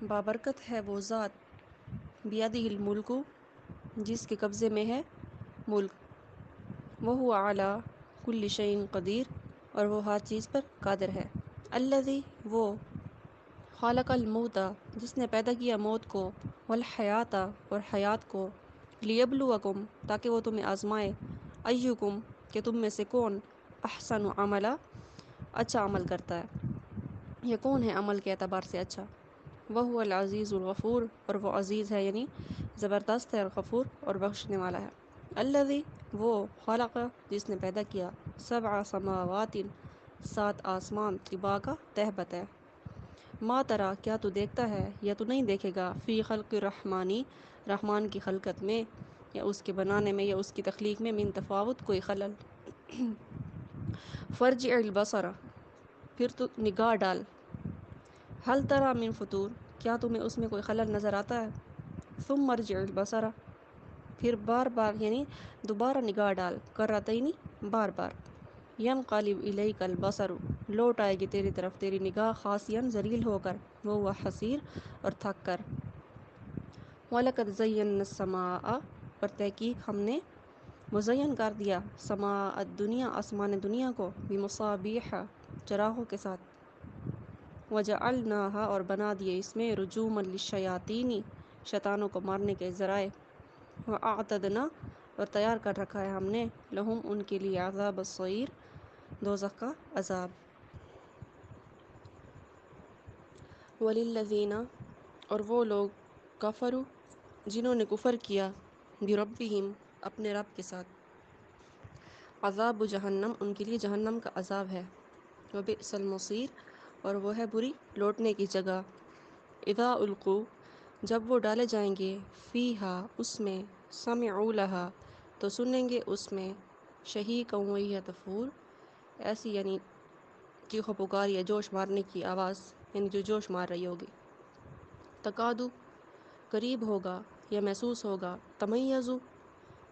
بابرکت ہے وہ ذات بیدہ الملک جس کے قبضے میں ہے ملک، وہو علی کل شیء قدیر اور وہ ہر چیز پر قادر ہے۔ الذی وہ خلق الموت جس نے پیدا کیا موت کو، والحیات اور حیات کو، لیبلوکم تاکہ وہ تمہیں آزمائے، ایکم کہ تم میں سے کون احسن عملا اچھا عمل کرتا ہے، یہ کون ہے عمل کے اعتبار سے اچھا۔ وہو العزیز الغفور اور وہ عزیز ہے یعنی زبردست ہے، اور غفور اور بخشنے والا ہے۔ الذی وہ خلق جس نے پیدا کیا، سبع سماوات 7 آسمان، طباقا تہ بتہ، ما ترا کیا تو دیکھتا ہے یا تو نہیں دیکھے گا، فی خلق الرحمانی رحمان کی خلقت میں یا اس کے بنانے میں یا اس کی تخلیق میں، من تفاوت کوئی خلل۔ فرجع البصر پھر تو نگاہ ڈال، هل ترى من فطور کیا تمہیں اس میں کوئی خلل نظر آتا ہے، ثم ارجع البصر پھر بار بار یعنی دوبارہ نگاہ ڈال، کرتین بار بار، ینقلب الیک البصر لوٹ آئے گی تیری طرف تیری نگاہ، خاسئا ذلیل ہو کر، وہ حسیر اور تھک کر۔ وَلَقَدْ زَيَّنَّا السَّمَاءَ اور تحقیق ہم نے مزین کر دیا، سماء الدنیا آسمان دنیا کو، بمصابیح چراغوں کے ساتھ، وَجَعَلْنَاهَا اور بنا دیے اس میں، رجوما للشیاطین شیطانوں کو مارنے کے ذرائع، وَأَعْتَدْنَا اور تیار کر رکھا ہے ہم نے، لہم ان کے لیے، عذاب السعیر دوزخ کا عذاب۔ وَلِلَّذِينَ اور وہ لوگ، کفروا جنہوں نے کفر کیا، بربہم اپنے رب کے ساتھ، عذاب جہنم ان کے لیے جہنم کا عذاب ہے، وبئس المصیر اور وہ ہے بری لوٹنے کی جگہ۔ اذا القوا جب وہ ڈالے جائیں گے، فیہا اس میں، سمعوا لہا تو سنیں گے اس میں، شہیقا وہی تفور ایسی یعنی چیخ و پکار یا جوش مارنے کی آواز، یعنی جو جوش مار رہی ہوگی، تکادو قریب ہوگا یا محسوس ہوگا، تمیزو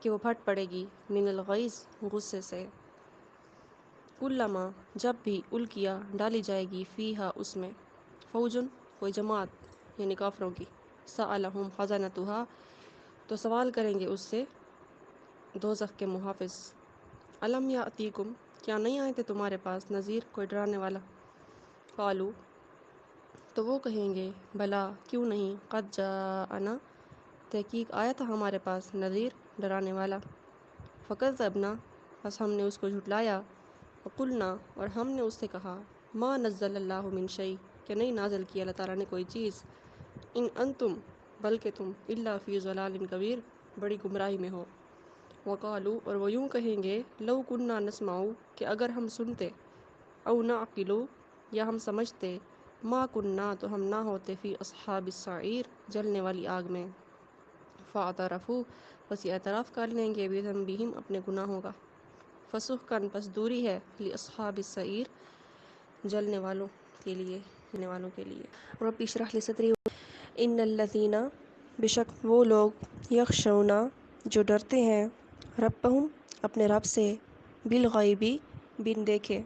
کہ وہ پھٹ پڑے گی، من الغیظ غصے سے، کلما جب بھی، الکیا ڈالی جائے گی، فیہا اس میں، فوجن کوئی جماعت یعنی کافروں کی، سألہم خزنتہا تو سوال کریں گے اس سے دوزخ کے محافظ، الم یاتیکم کیا نہیں آئے تھے تمہارے پاس، نذیر کوئی ڈرانے والا، قالو تو وہ کہیں گے، بلا کیوں نہیں، قد جاءنا تحقیق آیا تھا ہمارے پاس، نذیر ڈرانے والا، فکذبنا بس ہم نے اس کو جھٹلایا، وقلنا اور ہم نے اس سے کہا، ما نزل اللہ من شیء کہ نہیں نازل کیا اللہ تعالیٰ نے کوئی چیز، ان انتم بلکہ تم، الا فی ضلال کبیر بڑی گمراہی میں ہو، وقالو اور وہ یوں کہیں گے، لو کننا نسمع کہ اگر ہم سنتے، او نعقل یا ہم سمجھتے، ما کننا تو ہم نہ ہوتے، فی اصحاب السعیر جلنے والی آگ میں، فاعترفوا بس یہ اعتراف کر لیں گے، بذنبہم اپنے گناہوں کا، فسحقاً پس دوری ہے، لاصحاب السعیر جلنے والوں کے لیے، جلنے والوں کے لیے۔ رب اشرح لی صدری ان الذین بے شک وہ لوگ، یخشون جو ڈرتے ہیں، ربہم اپنے رب سے، بالغیبی بن دیکھے،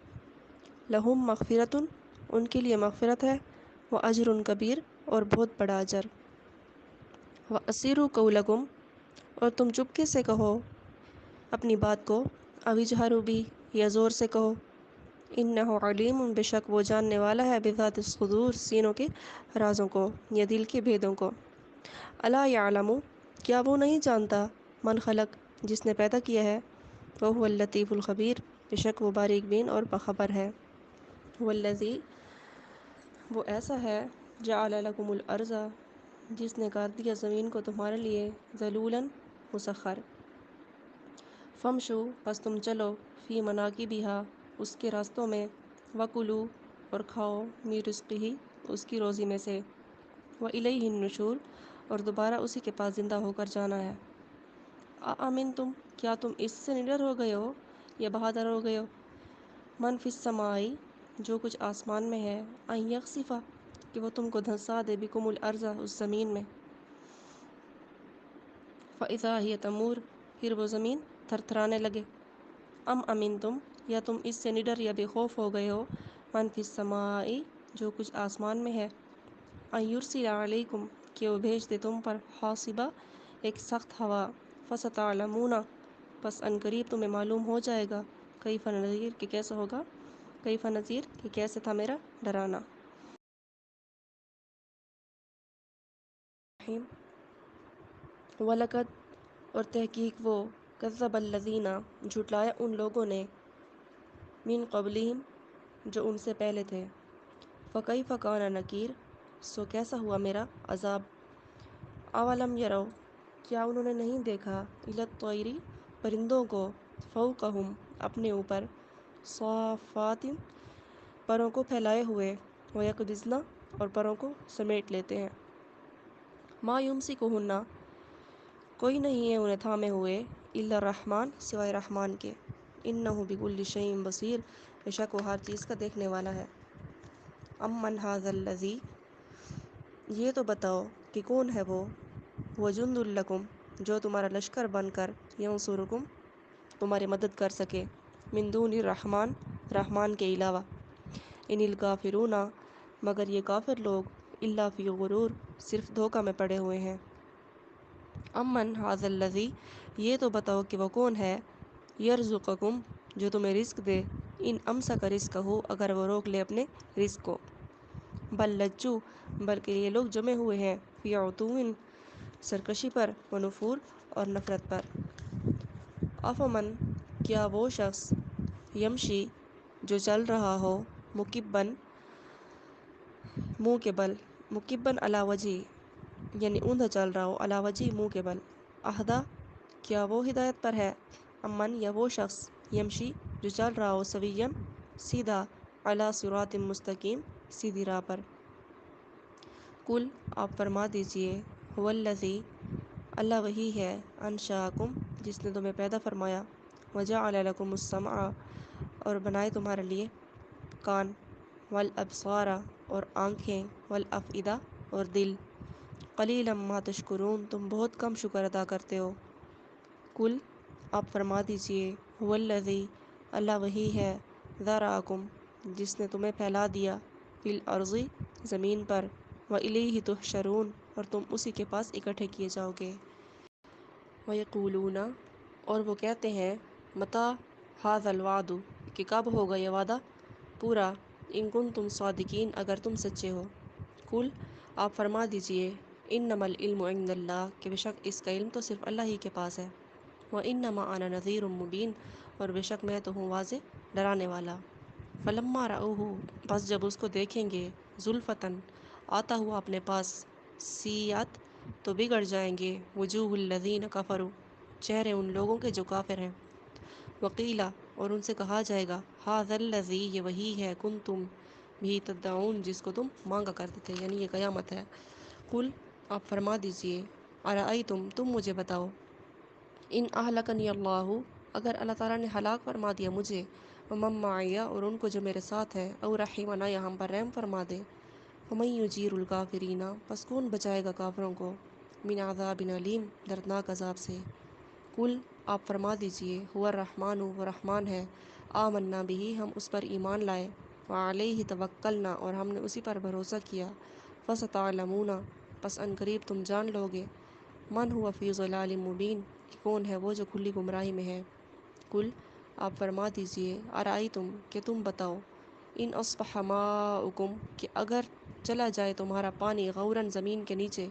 لہم مغفرۃ ان کے لیے مغفرت ہے، واجر کبیر اور بہت بڑا اجر، واسروا قولکم اور تم چپکے سے کہو اپنی بات کو، او اجہروا بہ یا زور سے کہو، انہ علیم بے شک وہ جاننے والا ہے، بذات الصدور سینوں کے رازوں کو یا دل کے بھیدوں کو، الا یعلم کیا وہ نہیں جانتا، من خلق جس نے پیدا کیا ہے، وہو اللطیف الخبیر بے شک وہ باریک بین اور باخبر ہے، والذی وہ ایسا ہے، جعل لکم الارض جس نے کر دیا زمین کو تمہارے لیے، ذلولا مسخر، فامشوا پس تم چلو، فی مناکبہا اس کے راستوں میں، وکلوا اور کھاؤ، من رزقہ اس کی روزی میں سے، والیہ النشور اور دوبارہ اسی کے پاس زندہ ہو کر جانا ہے، اامنتم کیا تم اس سے نڈر ہو گئے ہو یا بہادر ہو گئے ہو، من فی السماء جو کچھ آسمان میں ہے، ان یخسف کہ وہ تم کو دھنسا دے، بکم الارض اس زمین میں، فاذا ہی تمور پھر وہ زمین تھر تھرانے لگے، ام امنتم یا تم اس سے نڈر یا بے خوف ہو گئے ہو، من فی السماء جو کچھ آسمان میں ہے، ان یرسل علیکم کہ وہ بھیج دے تم پر حاصبہ ایک سخت ہوا فستعلمون پس ان قریب تمہیں معلوم ہو جائے گا کیف نذیر کہ کیسے ہوگا کیف نذیر کہ کیسے تھا میرا ڈرانا. وَلَقَدْ اور تحقیق وہ کذب الذین جھٹلایا ان لوگوں نے من قبلہم جو ان سے پہلے تھے. فکیف کان نکیر سو کیسا ہوا میرا عذاب. اولم یرو کیا انہوں نے نہیں دیکھا الی الطیر پرندوں کو فوقہم اپنے اوپر صافات پروں کو پھیلائے ہوئے ویقبضن اور پروں کو سمیٹ لیتے ہیں. ما یمسکہن کوئی نہیں ہے انہیں تھامے ہوئے الا الرحمن سوائے رحمان کے. انہ بکل شیء بصیر بے شک وہ ہر چیز کا دیکھنے والا ہے. امن ھذا الذی یہ تو بتاؤ کہ کون ہے وہ جند لکم جو تمہارا لشکر بن کر ینصرکم تمہاری مدد کر سکے من دون الرحمن رحمان کے علاوہ. ان الکافرون مگر یہ کافر لوگ الا فی غرور صرف دھوکہ میں پڑے ہوئے ہیں. امن ھذا الذی یہ تو بتاؤ کہ وہ کون ہے یرزقکم جو تمہیں رزق دے ان امسک رزقہ اگر وہ روک لے اپنے رزق کو. بل لجو بلکہ یہ لوگ جمے ہوئے ہیں فی عتو سرکشی پر ونفور اور نفرت پر. افمن کیا وہ شخص یمشی جو چل رہا ہو مکبن منہ کے بل مکبن علی وجہہ یعنی اوندا چل رہا ہو علی وجہہ منہ کے بل. اہدی کیا وہ ہدایت پر ہے امن یا وہ شخص یمشی جو چل رہا ہو سویًا سیدھا علی صراط مستقیم سیدھی راہ پر. قل آپ فرما دیجئے هو الذی اللہ وہی ہے انشأکم جس نے تمہیں پیدا فرمایا وجعل لکم السمع اور بنائے تمہارے لیے کان والابصار اور آنکھیں والافئدہ اور دل. قلیلا ما تشکرون تم بہت کم شکر ادا کرتے ہو. قل آپ فرما دیجئے هو الذی اللہ وہی ہے ذرأکم جس نے تمہیں پھیلا دیا فی الارض زمین پر وإلیہ تحشرون اور تم اسی کے پاس اکٹھے کیے جاؤ گے. ویقولون اور وہ کہتے ہیں متی ھذا الوعد کہ کب ہوگا یہ وعدہ پورا ان کنتم صادقین اگر تم سچے ہو. قل آپ فرما دیجئے انما العلم عند اللہ کہ بے شک اس کا علم تو صرف اللہ ہی کے پاس ہے. وانما انا نذیر مبین اور بے شک میں تو ہوں واضح ڈرانے والا. فلما رأوہ بس جب اس کو دیکھیں گے زلفۃ آتا ہوا اپنے پاس سیئت تو بگڑ جائیں گے وجوہ الذین کفروا چہرے ان لوگوں کے جو کافر ہیں. وقیل اور ان سے کہا جائے گا ھذا الذی یہ وہی ہے کنتم بھی تدعون جس کو تم مانگا کرتے تھے یعنی یہ قیامت ہے. قل آپ فرما دیجئے ارأیتم تم مجھے بتاؤ ان اہلکنی اللہ اگر اللہ تعالیٰ نے ہلاک فرما دیا مجھے ومن معی اور ان کو جو میرے ساتھ ہے او رحمنا یا ہم پر رحم فرما دے فمن یجیر الکافرین پس کون بچائے گا کافروں کو من عذاب علیم دردناک عذاب سے. قل آپ فرما دیجئے هو الرحمن وہ رحمان ہے آمنا بہ ہم اس پر ایمان لائے وعلیہ توکلنا اور ہم نے اسی پر بھروسہ کیا. فستعلمون پس ان قریب تم جان لو گے من هو فی ضلال مبین کہ کون ہے وہ جو کھلی گمراہی میں ہے. قل آپ فرما دیجئے ارأیتم کہ تم بتاؤ ان اصبح ماؤکم کہ اگر چلا جائے تمہارا پانی غوراً زمین کے نیچے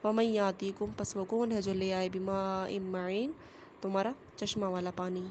ومن یاتیکم پس وہ کون ہے جو لے آئے بماء معین تمہارا چشمہ والا پانی.